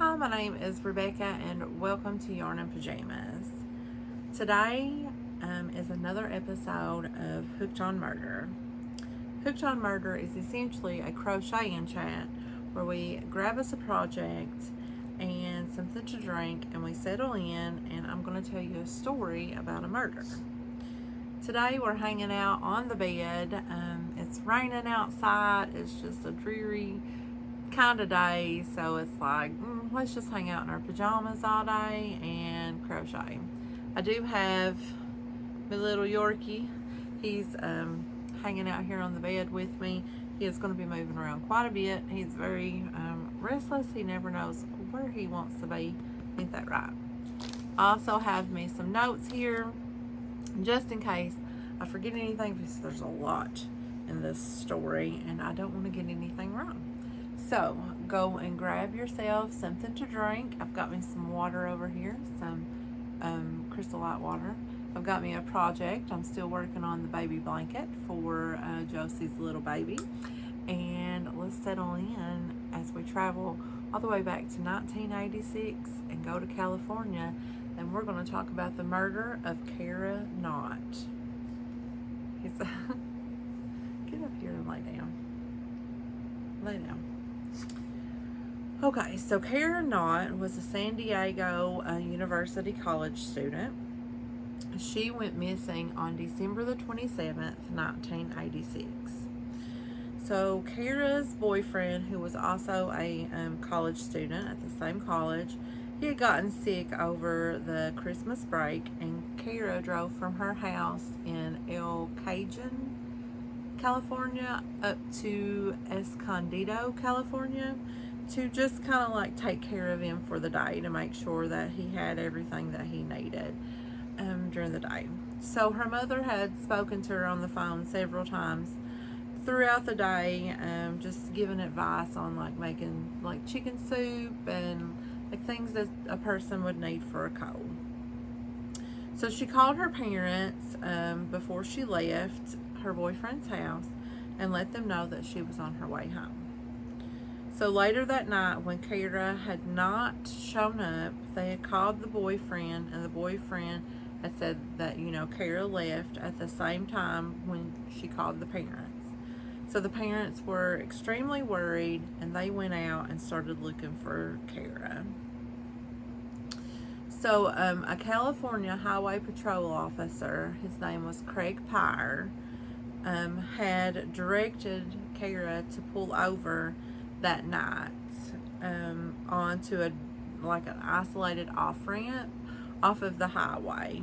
Hi, my name is Rebecca and welcome to Yarn and Pajamas. Today is another episode of Hooked on Murder. Hooked on Murder is essentially a crochet in chat where we grab us a project and something to drink and we settle in, and I'm going to tell you a story about a murder. Today we're hanging out on the bed. It's raining outside. It's just a dreary kind of day, so it's like let's just hang out in our pajamas all day and crochet. I do have my little Yorkie. He's hanging out here on the bed with me. He is going to be moving around quite a bit. He's very restless. He never knows where he wants to be. Ain't that right? I also have me some notes here just in case I forget anything, because there's a lot in this story and I don't want to get anything wrong. So go and grab yourself something to drink. I've got me some water over here, some Crystal Light water. I've got me a project. I'm still working on the baby blanket for Josie's little baby. And let's settle in as we travel all the way back to 1986 and go to California. And we're going to talk about the murder of Cara Knott. Get up here and lay down. Lay down. Okay, so Cara Knott was a San Diego University college student. She went missing on December the 27th, 1986. So Cara's boyfriend, who was also a college student at the same college, he had gotten sick over the Christmas break, and Cara drove from her house in El Cajon, California, up to Escondido, California, to just kind of like take care of him for the day, to make sure that he had everything that he needed during the day. So her mother had spoken to her on the phone several times throughout the day, just giving advice on like making like chicken soup and like things that a person would need for a cold. So she called her parents before she left her boyfriend's house and let them know that she was on her way home. So later that night, when Cara had not shown up, they had called the boyfriend, and the boyfriend had said that, Cara left at the same time when she called the parents. So the parents were extremely worried, and they went out and started looking for Cara. So a California Highway Patrol officer, his name was Craig Pyre, had directed Cara to pull over that night onto an isolated off-ramp off of the highway.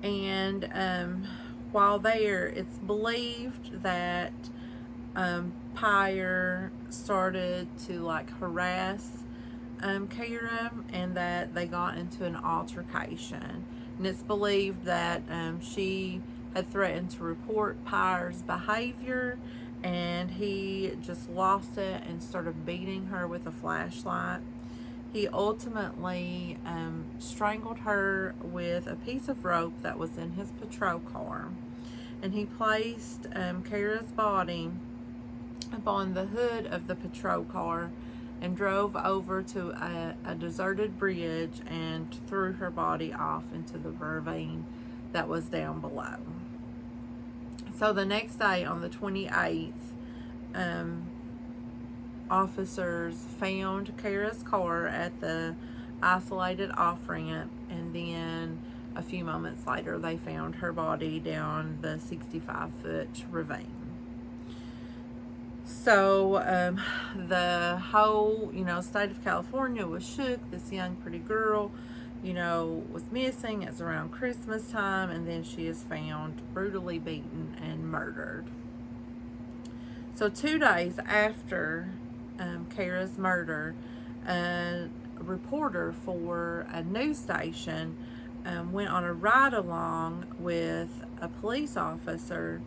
And while there, it's believed that Pyre started to harass Cara, and that they got into an altercation. And it's believed that she had threatened to report Pyre's behavior, and he just lost it and started beating her with a flashlight. He ultimately strangled her with a piece of rope that was in his patrol car, and he placed Cara's body upon the hood of the patrol car and drove over to a deserted bridge and threw her body off into the ravine that was down below. So the next day, on the 28th, officers found Cara's car at the isolated off-ramp, and then a few moments later they found her body down the 65-foot ravine. So the whole state of California was shook. This young pretty girl was missing. It's around Christmas time, and then she is found brutally beaten and murdered. So 2 days after Cara's murder, a reporter for a news station went on a ride-along with a police officer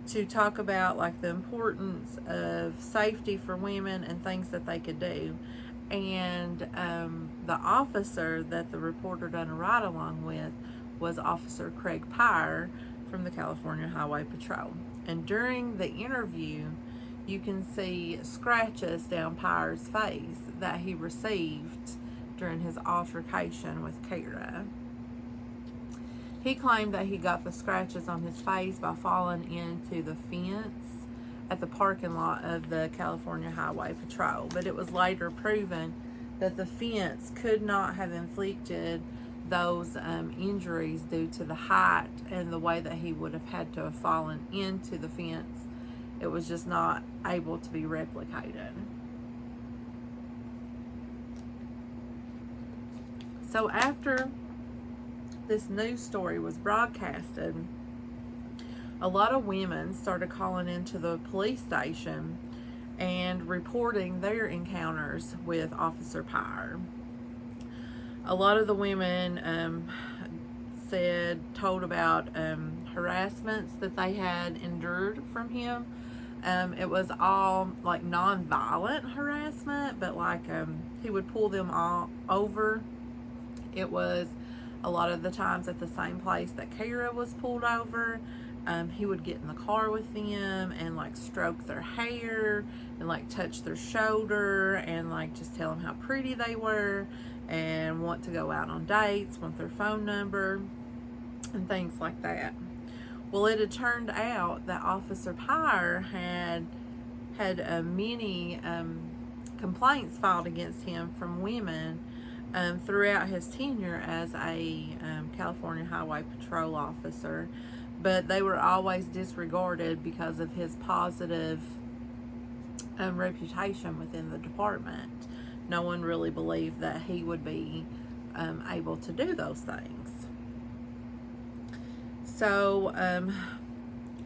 to talk about the importance of safety for women and things that they could do. And the officer that the reporter done a ride-along with was Officer Craig Pyre from the California Highway Patrol. And during the interview, you can see scratches down Pyre's face that he received during his altercation with Cara. He claimed that he got the scratches on his face by falling into the fence at the parking lot of the California Highway Patrol, but it was later proven that the fence could not have inflicted those injuries due to the height and the way that he would have had to have fallen into the fence. It was just not able to be replicated. So after this news story was broadcasted, a lot of women started calling into the police station and reporting their encounters with Officer Pyre. A lot of the women told about harassments that they had endured from him. It was all like non-violent harassment, but like he would pull them all over. It was a lot of the times at the same place that Cara was pulled over. He would get in the car with them and like stroke their hair and like touch their shoulder and like just tell them how pretty they were and want to go out on dates, want their phone number and things like that. Well, it had turned out that Officer Pyre had many complaints filed against him from women throughout his tenure as a California Highway Patrol officer, but they were always disregarded because of his positive reputation within the department. No one really believed that he would be able to do those things. So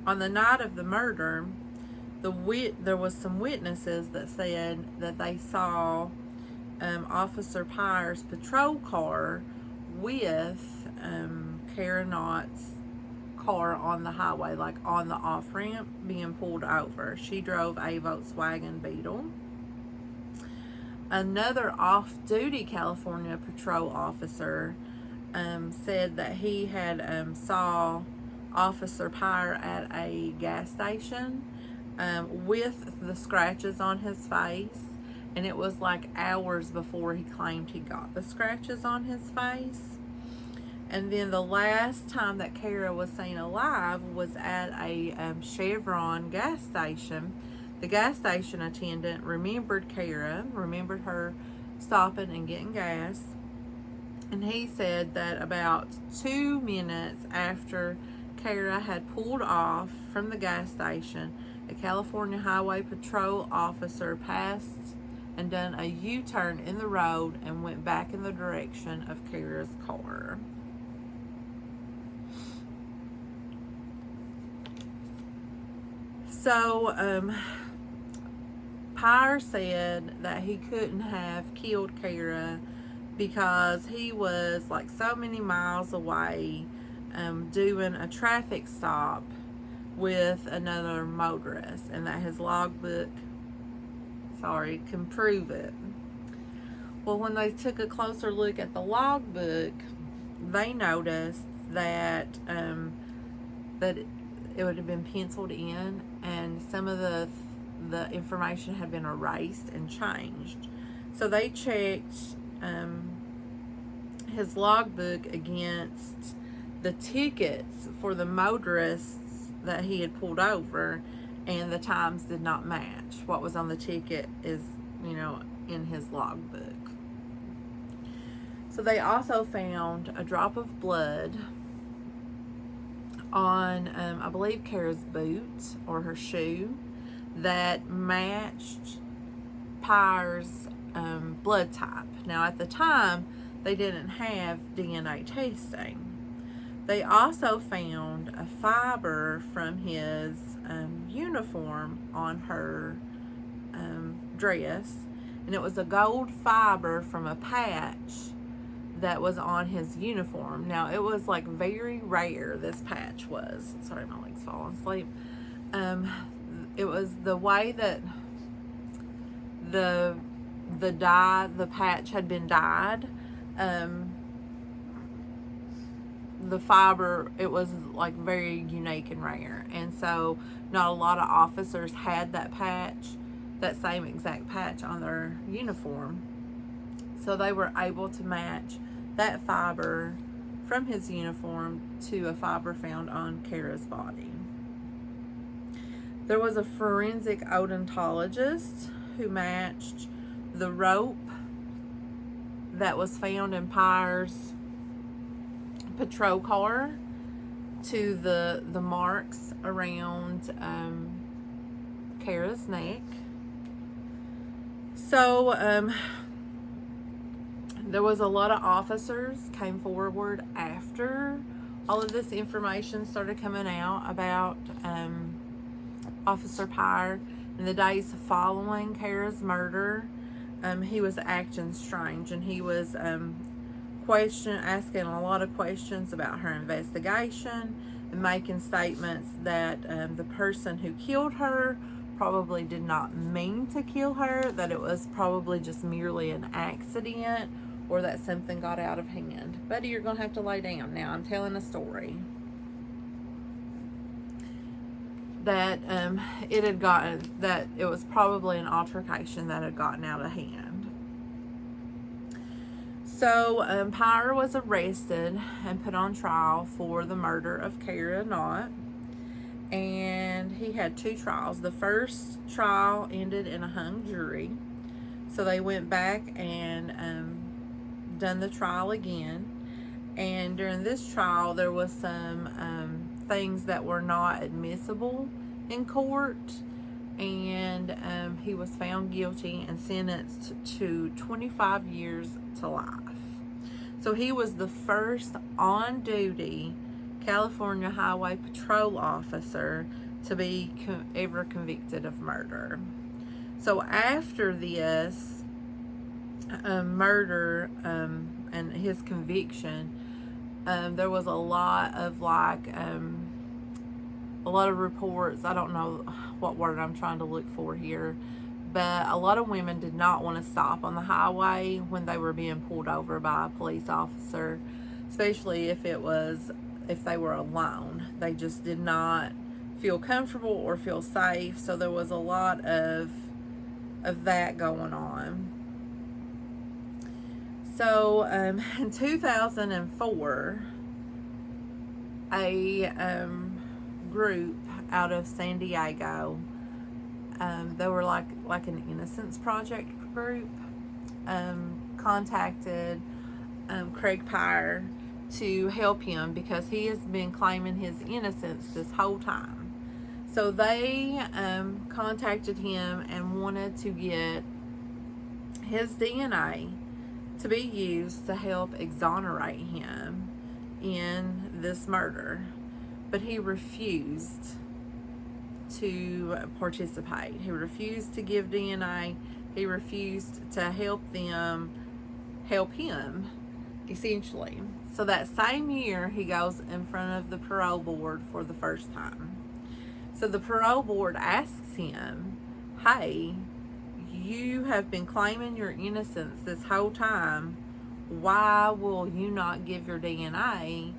on the night of the murder, there was some witnesses that said that they saw Officer Pyre's patrol car with Cara Knott's car on the highway, like on the off-ramp, being pulled over. She drove a Volkswagen Beetle. Another off-duty California patrol officer said that he had saw Officer Pyre at a gas station with the scratches on his face, and it was like hours before he claimed he got the scratches on his face. And then the last time that Cara was seen alive was at a Chevron gas station. The gas station attendant remembered Cara, remembered her stopping and getting gas. And he said that about 2 minutes after Cara had pulled off from the gas station, a California Highway Patrol officer passed and done a U-turn in the road and went back in the direction of Cara's car. So, Pyre said that he couldn't have killed Cara because he was like so many miles away doing a traffic stop with another motorist, and that his logbook can prove it. Well, when they took a closer look at the logbook, they noticed that it would have been penciled in, and some of the information had been erased and changed. So they checked his logbook against the tickets for the motorists that he had pulled over, and the times did not match. What was on the ticket is, in his logbook. So they also found a drop of blood on, I believe, Cara's boot or her shoe that matched Pyre's blood type. Now, at the time, they didn't have DNA testing. They also found a fiber from his uniform on her dress, and it was a gold fiber from a patch that was on his uniform. Now, it was like very rare, this patch was. Sorry, my leg's falling asleep. It was the way that the patch had been dyed. the fiber, it was like very unique and rare, and so not a lot of officers had that patch, that same exact patch on their uniform. So they were able to match that fiber from his uniform to a fiber found on Cara's body. There was a forensic odontologist who matched the rope that was found in Pyre's patrol car to the marks around Cara's neck. So there was a lot of officers came forward after all of this information started coming out about Officer Pyre. In the days following Cara's murder, he was acting strange, and he was asking a lot of questions about her investigation and making statements that the person who killed her probably did not mean to kill her, that it was probably just merely an accident, or that something got out of hand. Buddy, you're going to have to lay down now. I'm telling a story. That it was probably an altercation that had gotten out of hand. So Pyre was arrested and put on trial for the murder of Cara Knott, and he had 2 trials. The first trial ended in a hung jury, so they went back and done the trial again. And during this trial, there was some things that were not admissible in court, and he was found guilty and sentenced to 25 years to life. So he was the first on-duty California Highway Patrol officer to be ever convicted of murder. So after this murder and his conviction, there was a lot of reports. I don't know what word I'm trying to look for here, but a lot of women did not want to stop on the highway when they were being pulled over by a police officer, especially if they were alone. They just did not feel comfortable or feel safe. So there was a lot of that going on. So in 2004, a group out of San Diego, they were like an Innocence Project group, contacted Craig Pyre to help him because he has been claiming his innocence this whole time. So they contacted him and wanted to get his DNA to be used to help exonerate him in this murder. But he refused to participate. He refused to give DNA. He refused to help them help him, essentially. So that same year, he goes in front of the parole board for the first time. So the parole board asks him, hey, you have been claiming your innocence this whole time. Why will you not give your DNA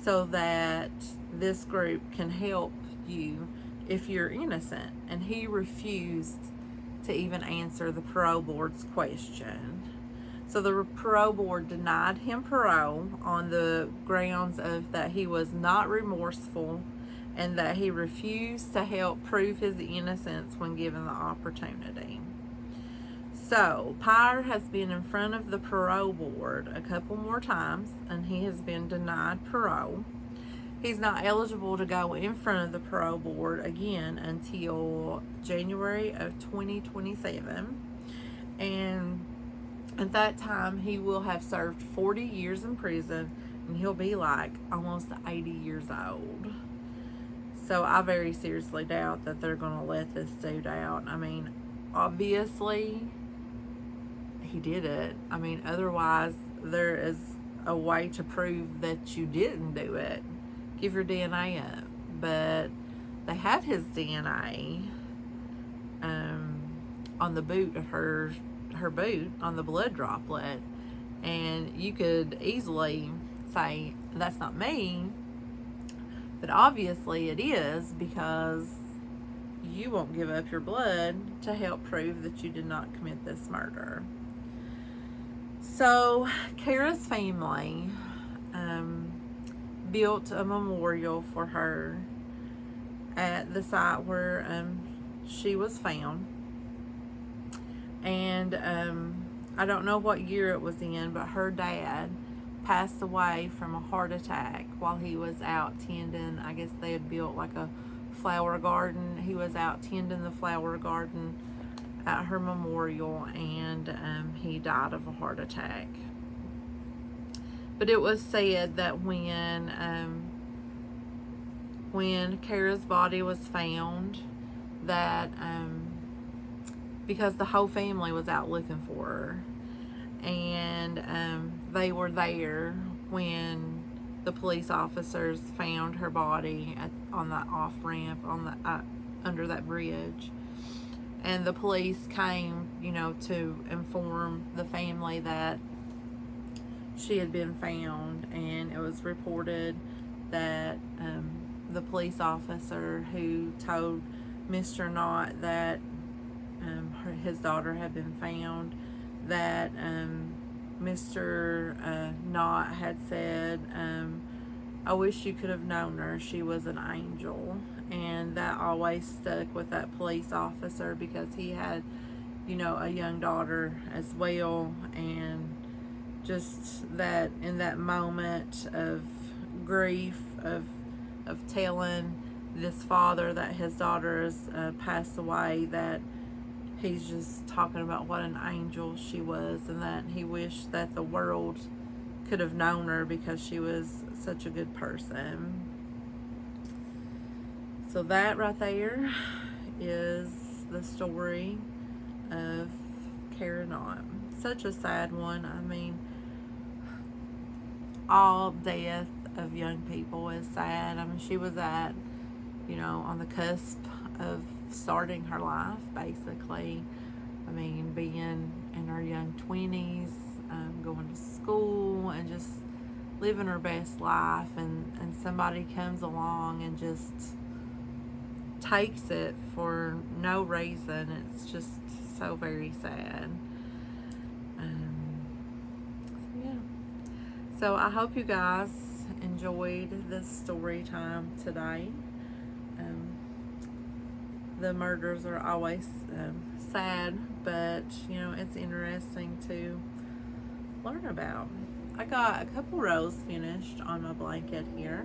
so that this group can help you if you're innocent? And he refused to even answer the parole board's question. So the parole board denied him parole on the grounds of that he was not remorseful and that he refused to help prove his innocence when given the opportunity. So Pyre has been in front of the parole board a couple more times, and he has been denied parole. He's not eligible to go in front of the parole board again until January of 2027. And at that time, he will have served 40 years in prison, and he'll be like almost 80 years old. So I very seriously doubt that they're going to let this dude out. I mean, obviously, he did it. I mean, otherwise, there is a way to prove that you didn't do it. Give your DNA up. But they have his DNA on the boot of her boot, on the blood droplet, and you could easily say, that's not me. But obviously it is, because you won't give up your blood to help prove that you did not commit this murder. So Cara's family built a memorial for her at the site where she was found. And I don't know what year it was in, but her dad passed away from a heart attack while he was out tending. I guess they had built like a flower garden. He was out tending the flower garden at her memorial, and he died of a heart attack. But it was said that when Cara's body was found, that because the whole family was out looking for her, and they were there when the police officers found her body on that off ramp on the under that bridge. And the police came, you know, to inform the family that she had been found, and it was reported that the police officer who told Mr. Knott that his daughter had been found, that Mr. Knott had said, I wish you could have known her, she was an angel. And that always stuck with that police officer, because he had, you know, a young daughter as well. And just that, in that moment of grief, of telling this father that his daughter has passed away, that he's just talking about what an angel she was, and that he wished that the world could have known her because she was such a good person. So that right there is the story of Cara Knott. Such a sad one. I mean, all death of young people is sad. I mean, she was at, you know, on the cusp of starting her life, basically. I mean, being in her young 20s, going to school and just living her best life, and somebody comes along and just takes it for no reason. It's just so very sad. So yeah. So I hope you guys enjoyed this story time today. The murders are always sad, but you know, it's interesting to learn about. I got a couple rows finished on my blanket here.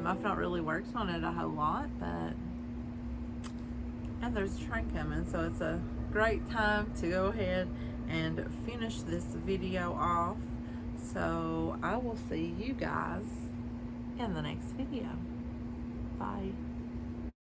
I've not really worked on it a whole lot, but and there's a train coming, so it's a great time to go ahead and finish this video off. So I will see you guys in the next video. Bye.